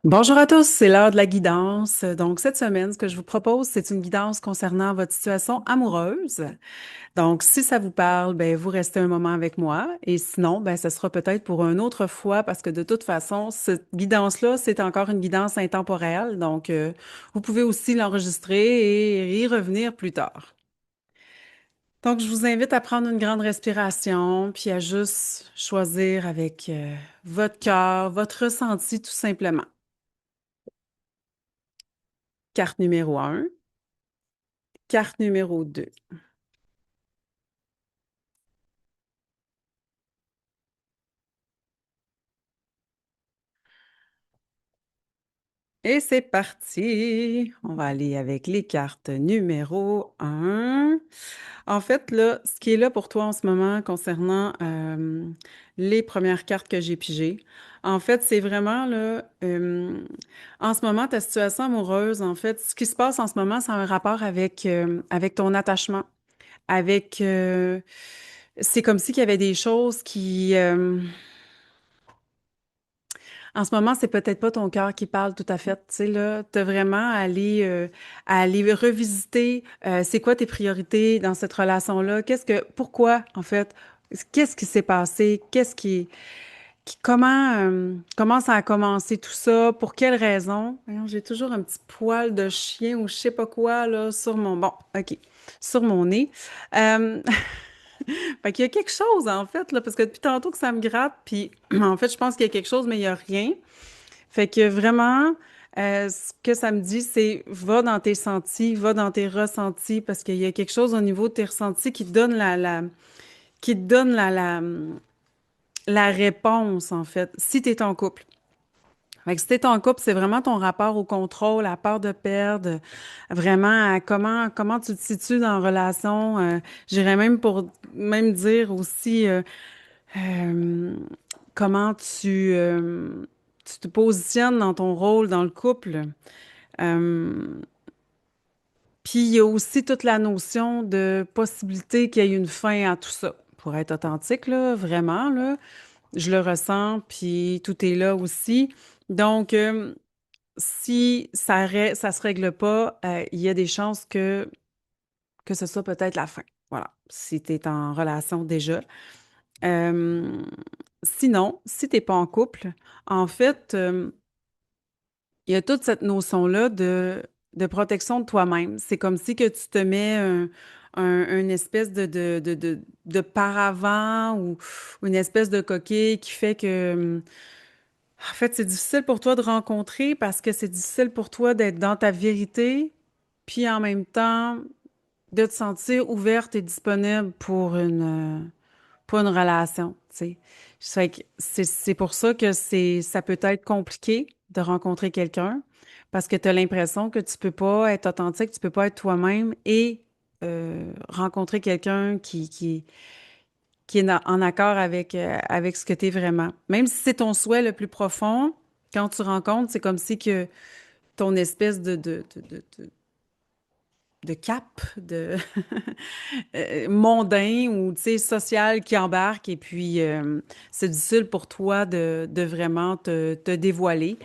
Bonjour à tous, c'est l'heure de la guidance. Donc, cette semaine, ce que je vous propose, c'est une guidance concernant votre situation amoureuse. Donc, si ça vous parle, ben, vous restez un moment avec moi. Et sinon, ben, ce sera peut-être pour une autre fois parce que de toute façon, cette guidance-là, c'est encore une guidance intemporelle. Donc, vous pouvez aussi l'enregistrer et y revenir plus tard. Donc, je vous invite à prendre une grande respiration, puis à juste choisir avec votre cœur, votre ressenti tout simplement. Carte numéro un. Carte numéro 2. Et c'est parti. On va aller avec les cartes numéro un. En fait, là, ce qui est là pour toi en ce moment concernant les premières cartes que j'ai pigées, en fait, c'est vraiment là, en ce moment, ta situation amoureuse, en fait, ce qui se passe en ce moment, c'est un rapport avec ton attachement, avec, c'est comme si qu'il y avait des choses qui, en ce moment, c'est peut-être pas ton cœur qui parle tout à fait. Tu sais, là, t'as vraiment à aller revisiter c'est quoi tes priorités dans cette relation-là? Pourquoi, en fait? Qu'est-ce qui s'est passé? Comment ça a commencé tout ça? Pour quelles raisons? Voyons, j'ai toujours un petit poil de chien ou je sais pas quoi, là, bon, OK, sur mon nez. Euh, Fait qu'il y a quelque chose, en fait, là, parce que depuis tantôt que ça me gratte, puis en fait, je pense qu'il y a quelque chose, mais il y a rien. Fait que vraiment, ce que ça me dit, c'est va dans tes sentis, va dans tes ressentis, parce qu'il y a quelque chose au niveau de tes ressentis qui te donne qui te donne la réponse, en fait, si tu es en couple. Fait que si t'es en couple, c'est vraiment ton rapport au contrôle, la peur de perdre, vraiment à comment tu te situes dans la relation. J'irais même pour même dire aussi euh, comment tu te positionnes dans ton rôle dans le couple. Euh, Puis il y a aussi toute la notion de possibilité qu'il y ait une fin à tout ça. Pour être authentique, là, vraiment, là, je le ressens, puis tout est là aussi. Donc, si ça se règle pas, il y a des chances que ce soit peut-être la fin. Voilà, si tu es en relation déjà. Euh, Sinon, si t'es pas en couple, en fait, il y a toute cette notion-là de protection de toi-même. C'est comme si que tu te mets une espèce de paravent ou une espèce de coquille qui fait que, en fait, c'est difficile pour toi de rencontrer parce que c'est difficile pour toi d'être dans ta vérité, puis en même temps de te sentir ouverte et disponible pour une relation, tu sais. Fait que c'est pour ça que ça peut être compliqué de rencontrer quelqu'un parce que tu as l'impression que tu peux pas être authentique, tu peux pas être toi-même et rencontrer quelqu'un qui est en accord avec ce que tu es vraiment. Même si c'est ton souhait le plus profond, quand tu rencontres, c'est comme si que ton espèce de cap de mondain ou tu sais social qui embarque et puis c'est difficile pour toi de vraiment te dévoiler.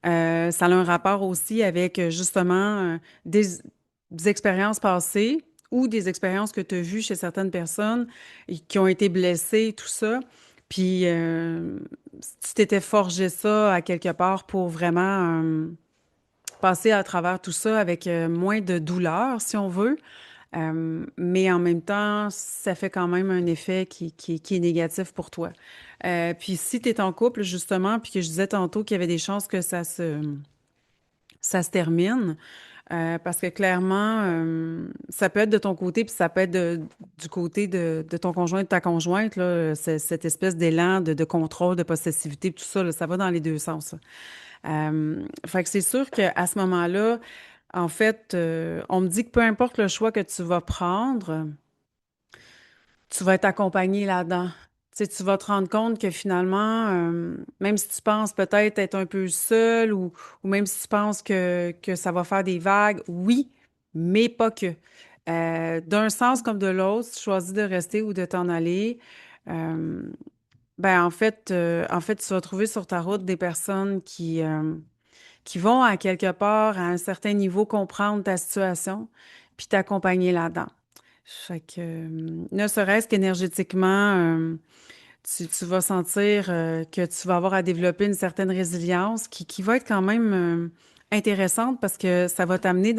Ça a un rapport aussi avec justement des expériences passées ou des expériences que tu as vues chez certaines personnes et qui ont été blessées, tout ça. Puis tu t'étais forgé ça à quelque part pour vraiment passer à travers tout ça avec moins de douleur, si on veut. Mais en même temps, ça fait quand même un effet qui est négatif pour toi. Puis si tu es en couple, justement, puis que je disais tantôt qu'il y avait des chances que ça se termine, parce que clairement, ça peut être de ton côté, puis ça peut être du côté de ton conjoint, de ta conjointe, là, cette espèce d'élan de contrôle, de possessivité, tout ça, là, ça va dans les deux sens. Fait que c'est sûr qu'à ce moment-là, en fait, on me dit que peu importe le choix que tu vas prendre, tu vas être accompagné là-dedans. Tu sais, tu vas te rendre compte que finalement, même si tu penses peut-être être un peu seul ou même si tu penses que ça va faire des vagues, oui, mais pas que. D'un sens comme de l'autre, si tu choisis de rester ou de t'en aller, en fait, tu vas trouver sur ta route des personnes qui vont à quelque part, à un certain niveau, comprendre ta situation, puis t'accompagner là-dedans. Fait que, ne serait-ce qu'énergétiquement, tu vas sentir que tu vas avoir à développer une certaine résilience qui va être quand même intéressante parce que ça va t'amener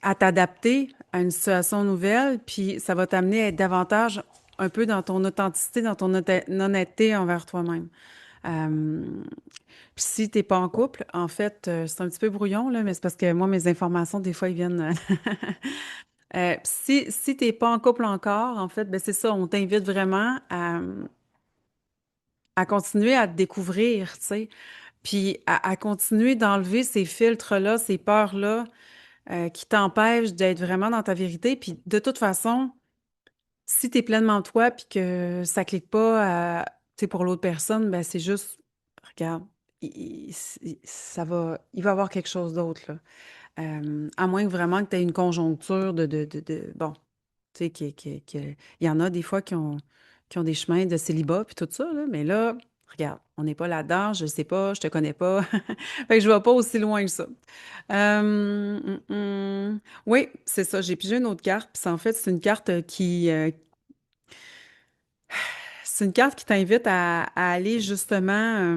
à t'adapter à une situation nouvelle, puis ça va t'amener à être davantage un peu dans ton authenticité, dans ton honnêteté envers toi-même. Euh, Puis si t'es pas en couple, en fait, c'est un petit peu brouillon, là, mais c'est parce que moi, mes informations, des fois, ils viennent. Si t'es pas en couple encore, en fait, ben c'est ça, on t'invite vraiment à continuer à te découvrir, tu sais, puis à continuer d'enlever ces filtres-là, ces peurs-là, qui t'empêchent d'être vraiment dans ta vérité. Puis de toute façon, si t'es pleinement toi, puis que ça clique pas, tu sais, pour l'autre personne, ben c'est juste, regarde, il va y avoir quelque chose d'autre, là. À moins que vraiment que tu aies une conjoncture bon, tu sais, il y en a des fois qui ont des chemins de célibat puis tout ça, là, mais là, regarde, on n'est pas là-dedans, je sais pas, je te connais pas. Fait que je vais pas aussi loin que ça. Oui, c'est ça, j'ai pigé une autre carte, puis en fait, c'est une carte qui t'invite à aller justement.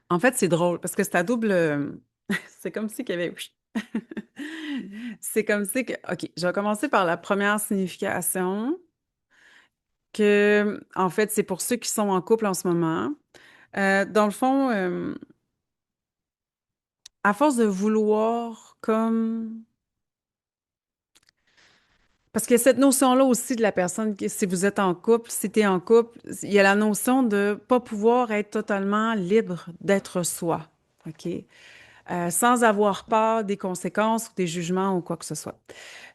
En fait, c'est drôle parce que c'est à double. C'est comme si qu'il y avait. C'est comme si que. OK, je vais commencer par la première signification, que, en fait, c'est pour ceux qui sont en couple en ce moment. Dans le fond, à force de vouloir comme. Parce qu'il y a cette notion-là aussi de la personne, si vous êtes en couple, si tu es en couple, il y a la notion de pas pouvoir être totalement libre d'être soi. OK? Sans avoir peur des conséquences ou des jugements ou quoi que ce soit.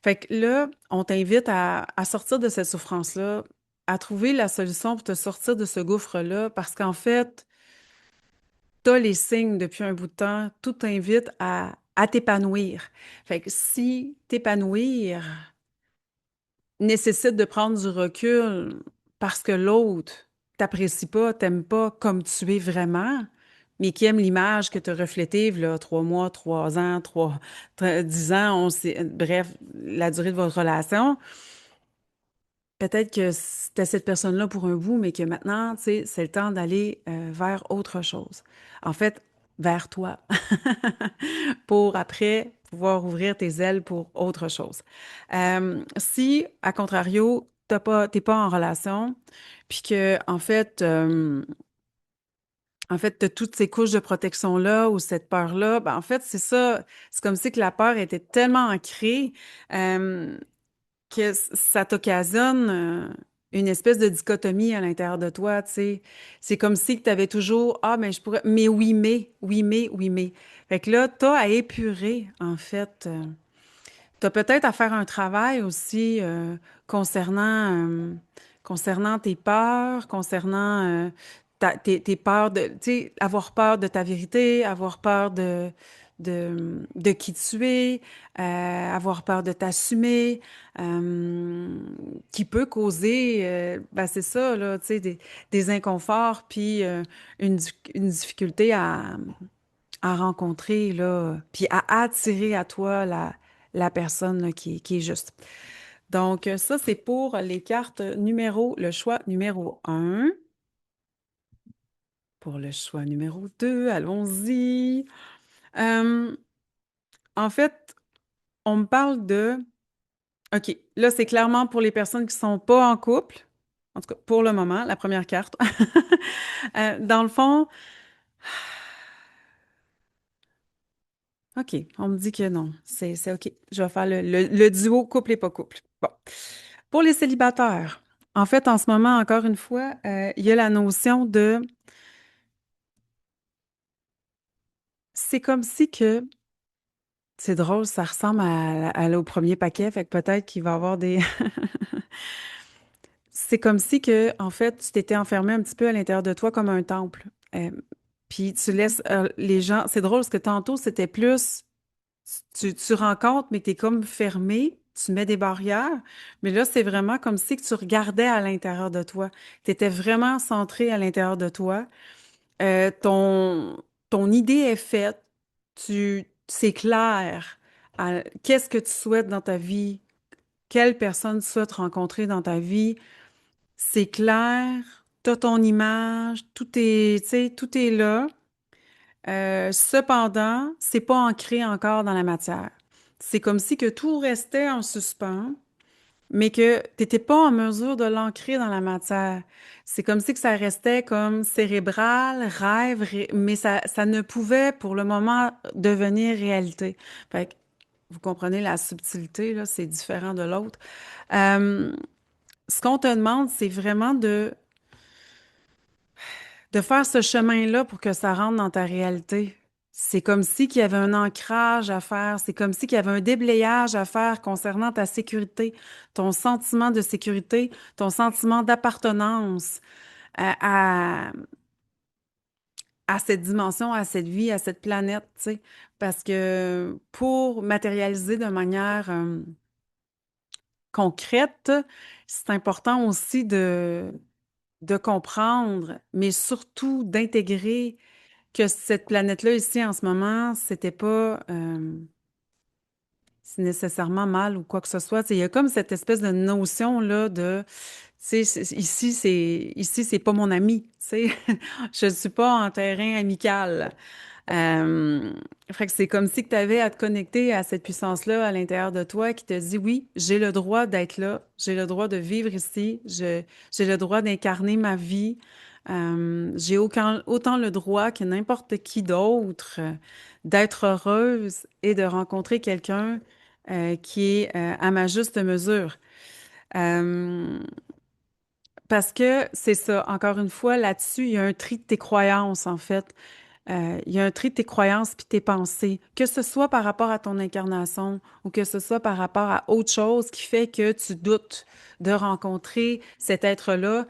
Fait que là, on t'invite à sortir de cette souffrance-là, à trouver la solution pour te sortir de ce gouffre-là, parce qu'en fait, t'as les signes depuis un bout de temps, tout t'invite à t'épanouir. Fait que si t'épanouir nécessite de prendre du recul parce que l'autre t'apprécie pas, t'aime pas comme tu es vraiment, mais qui aime l'image que tu as reflétée, là, 3 mois, 3 ans, 10 ans, bref, la durée de votre relation. Peut-être que c'était cette personne-là pour un bout, mais que maintenant, tu sais, c'est le temps d'aller vers autre chose. En fait, vers toi, pour après pouvoir ouvrir tes ailes pour autre chose. Si, à contrario, t'es pas en relation, puis que, en fait, t'as toutes ces couches de protection-là ou cette peur-là, ben, en fait, c'est ça. C'est comme si que la peur était tellement ancrée, euh, que ça t'occasionne une espèce de dichotomie à l'intérieur de toi, tu sais. C'est comme si tu avais toujours, ah, mais je pourrais, mais oui, mais, oui, mais, oui, mais. Fait que là, t'as à épurer, en fait. Tu as peut-être à faire un travail aussi concernant, concernant tes peurs, concernant tes peurs tu sais, avoir peur de ta vérité, avoir peur de qui tu es, avoir peur de t'assumer, euh, qui peut causer, ben c'est ça, là, tu sais, des inconforts, puis une difficulté à rencontrer, là, puis à attirer à toi la personne là, qui est juste. Donc, ça, c'est pour les cartes le choix numéro 1. Pour le choix numéro 2, allons-y. Euh, en fait, on me parle de... OK, là, c'est clairement pour les personnes qui sont pas en couple. En tout cas, pour le moment, la première carte. Dans le fond, OK, on me dit que non. C'est OK. Je vais faire le duo couple et pas couple. Bon. Pour les célibataires, en fait, en ce moment, encore une fois, il y a la notion de... C'est comme si que... C'est drôle, ça ressemble au premier paquet, fait que peut-être qu'il va y avoir des... C'est comme si que, en fait, tu t'étais enfermé un petit peu à l'intérieur de toi comme un temple. Puis tu laisses les gens... C'est drôle parce que tantôt, c'était plus... Tu rencontres, mais tu es comme fermé. tu mets des barrières, mais là, c'est vraiment comme si que tu regardais à l'intérieur de toi. Tu étais vraiment centré à l'intérieur de toi. Ton idée est faite, c'est clair. Qu'est-ce que tu souhaites dans ta vie? Quelle personne tu souhaites rencontrer dans ta vie? C'est clair, tu as ton image, tu sais, tout est là. Cependant, c'est pas ancré encore dans la matière. C'est comme si que tout restait en suspens, mais que tu n'étais pas en mesure de l'ancrer dans la matière. C'est comme si que ça restait comme cérébral, rêve, mais ça ne pouvait pour le moment devenir réalité. Fait que vous comprenez la subtilité, là, c'est différent de l'autre. Euh, Ce qu'on te demande, c'est vraiment de faire ce chemin-là pour que ça rentre dans ta réalité. C'est comme si qu'il y avait un ancrage à faire, c'est comme si qu'il y avait un déblayage à faire concernant ta sécurité, ton sentiment de sécurité, ton sentiment d'appartenance à, à, à cette dimension, à cette vie, à cette planète, tu sais. Parce que pour matérialiser de manière concrète, c'est important aussi de comprendre, mais surtout d'intégrer que cette planète-là ici en ce moment, c'était pas c'est nécessairement mal ou quoi que ce soit. Tu sais, il y a comme cette espèce de notion là de, tu sais, ici c'est pas mon ami. Tu sais, je suis pas en terrain amical. Euh, Fait que c'est comme si tu avais à te connecter à cette puissance-là à l'intérieur de toi qui te dit oui, j'ai le droit d'être là, j'ai le droit de vivre ici, j'ai le droit d'incarner ma vie. J'ai autant le droit que n'importe qui d'autre d'être heureuse et de rencontrer quelqu'un qui est à ma juste mesure. Euh, Parce que c'est ça, encore une fois, là-dessus, il y a un tri de tes croyances, en fait. Il y a un tri de tes croyances puis tes pensées, que ce soit par rapport à ton incarnation ou que ce soit par rapport à autre chose qui fait que tu doutes de rencontrer cet être-là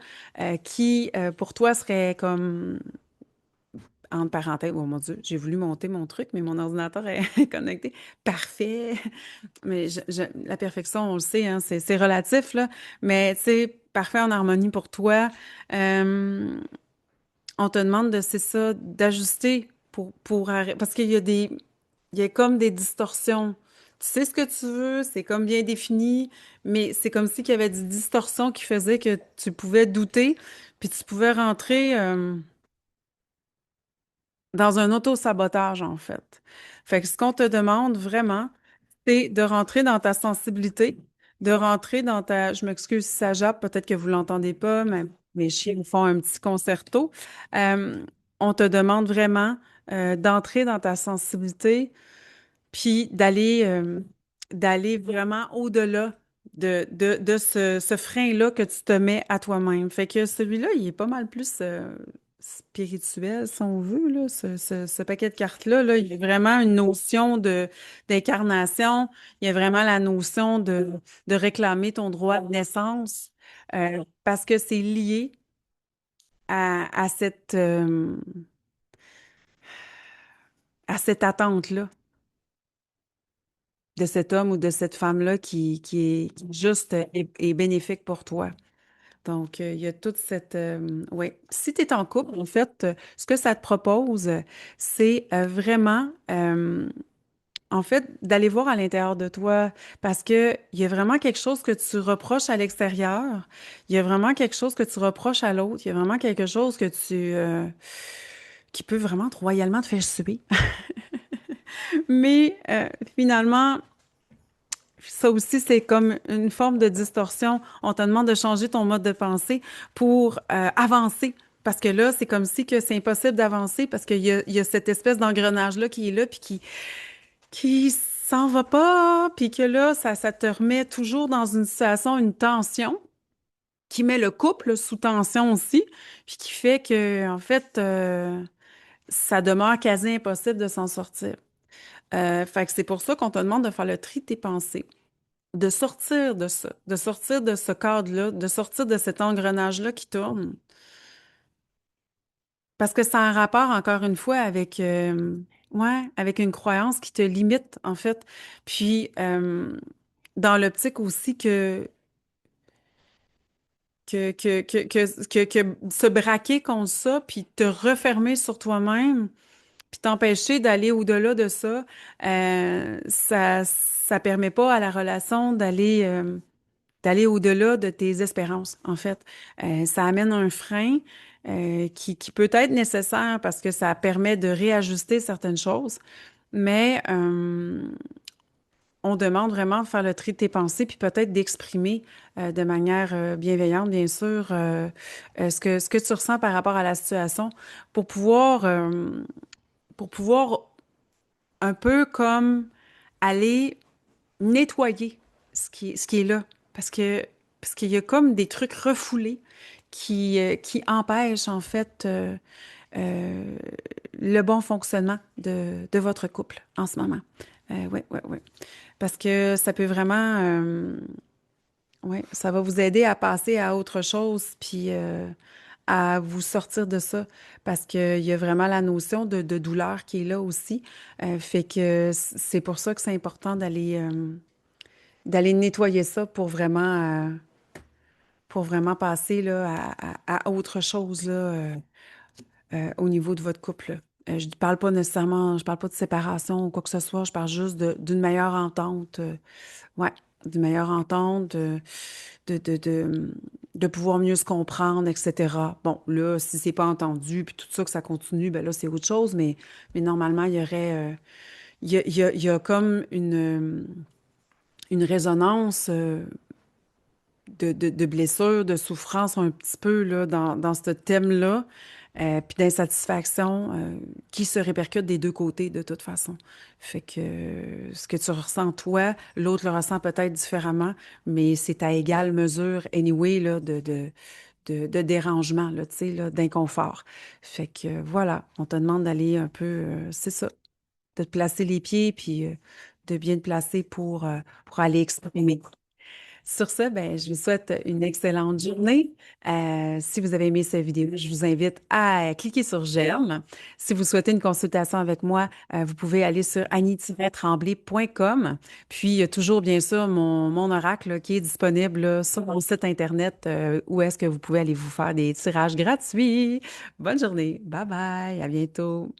qui, pour toi, serait comme, entre parenthèses, oh mon Dieu, j'ai voulu monter mon truc, mais mon ordinateur est connecté. Parfait. Mais la perfection, on le sait, hein, c'est relatif, là. Mais, tu sais, parfait en harmonie pour toi. Euh, on te demande de, c'est ça, d'ajuster parce qu'il y a il y a comme des distorsions. Tu sais ce que tu veux, c'est comme bien défini, mais c'est comme si qu'il y avait des distorsions qui faisaient que tu pouvais douter, puis tu pouvais rentrer dans un auto-sabotage, en fait. Fait que ce qu'on te demande vraiment, c'est de rentrer dans ta sensibilité, de rentrer dans ta... Je m'excuse si ça jappe, peut-être que vous l'entendez pas, mais mes chiens font un petit concerto. Euh, on te demande vraiment d'entrer dans ta sensibilité, puis d'aller vraiment au-delà de ce frein-là que tu te mets à toi-même. Fait que celui-là, il est pas mal plus spirituel, si on veut, là, ce paquet de cartes-là, là, il y a vraiment une notion d'incarnation, il y a vraiment la notion de réclamer ton droit de naissance, parce que c'est lié à à cette attente-là de cet homme ou de cette femme-là qui est juste et bénéfique pour toi. Donc, il y a toute cette... oui. Si tu es en couple, en fait, ce que ça te propose, c'est vraiment, en fait, d'aller voir à l'intérieur de toi parce que il y a vraiment quelque chose que tu reproches à l'extérieur. Il y a vraiment quelque chose que tu reproches à l'autre. Il y a vraiment quelque chose que qui peut vraiment royalement te faire subir. Mais finalement, ça aussi, c'est comme une forme de distorsion. On te demande de changer ton mode de pensée pour avancer. Parce que là, c'est comme si que c'est impossible d'avancer parce il y a cette espèce d'engrenage-là qui est là puis qui s'en va pas. Puis que là, ça te remet toujours dans une situation, une tension qui met le couple sous tension aussi. Puis qui fait que, en fait, ça demeure quasi impossible de s'en sortir. Fait que c'est pour ça qu'on te demande de faire le tri de tes pensées, de sortir de ça, de sortir de ce cadre-là, de sortir de cet engrenage-là qui tourne. Parce que ça a un rapport, encore une fois, avec, ouais, avec une croyance qui te limite, en fait. Puis, dans l'optique aussi que se braquer contre ça, puis te refermer sur toi-même, puis t'empêcher d'aller au-delà de ça, ça permet pas à la relation d'aller au-delà de tes espérances, en fait. Ça amène un frein qui peut être nécessaire parce que ça permet de réajuster certaines choses, mais on demande vraiment de faire le tri de tes pensées, puis peut-être d'exprimer de manière bienveillante, bien sûr, ce que tu ressens par rapport à la situation pour pouvoir un peu comme aller nettoyer ce qui est là. Parce que, parce qu'il y a comme des trucs refoulés qui empêchent en fait euh, le bon fonctionnement de votre couple en ce moment. Oui, oui, oui. Parce que ça peut vraiment, ouais, ça va vous aider à passer à autre chose, puis à vous sortir de ça, parce qu'il y a vraiment la notion de douleur qui est là aussi. Fait que c'est pour ça que c'est important d'aller nettoyer ça pour vraiment passer là, à autre chose là, au niveau de votre couple. Là. Je ne parle pas nécessairement, je parle pas de séparation ou quoi que ce soit, je parle juste d'une meilleure entente. Ouais, d'une meilleure entente, de, de, de, de pouvoir mieux se comprendre, etc. Bon, là, si c'est pas entendu, puis tout ça, que ça continue, ben là, c'est autre chose, mais normalement, il y aurait, il y a comme une résonance de blessures, de souffrance un petit peu là, dans ce thème-là, puis d'insatisfaction qui se répercute des deux côtés de toute façon. Fait que ce que tu ressens toi, l'autre le ressent peut-être différemment, mais c'est à égale mesure, anyway, là, de dérangement, là, tu sais, là, d'inconfort. Fait que voilà, on te demande d'aller un peu, c'est ça, de te placer les pieds, puis de bien te placer pour aller exprimer. Sur ce, ben, je vous souhaite une excellente journée. Si vous avez aimé cette vidéo, je vous invite à cliquer sur j'aime. Si vous souhaitez une consultation avec moi, vous pouvez aller sur annie-tremblay.com. Puis, il y a toujours, bien sûr, mon oracle là, qui est disponible là, sur mon site Internet où est-ce que vous pouvez aller vous faire des tirages gratuits. Bonne journée. Bye bye. À bientôt.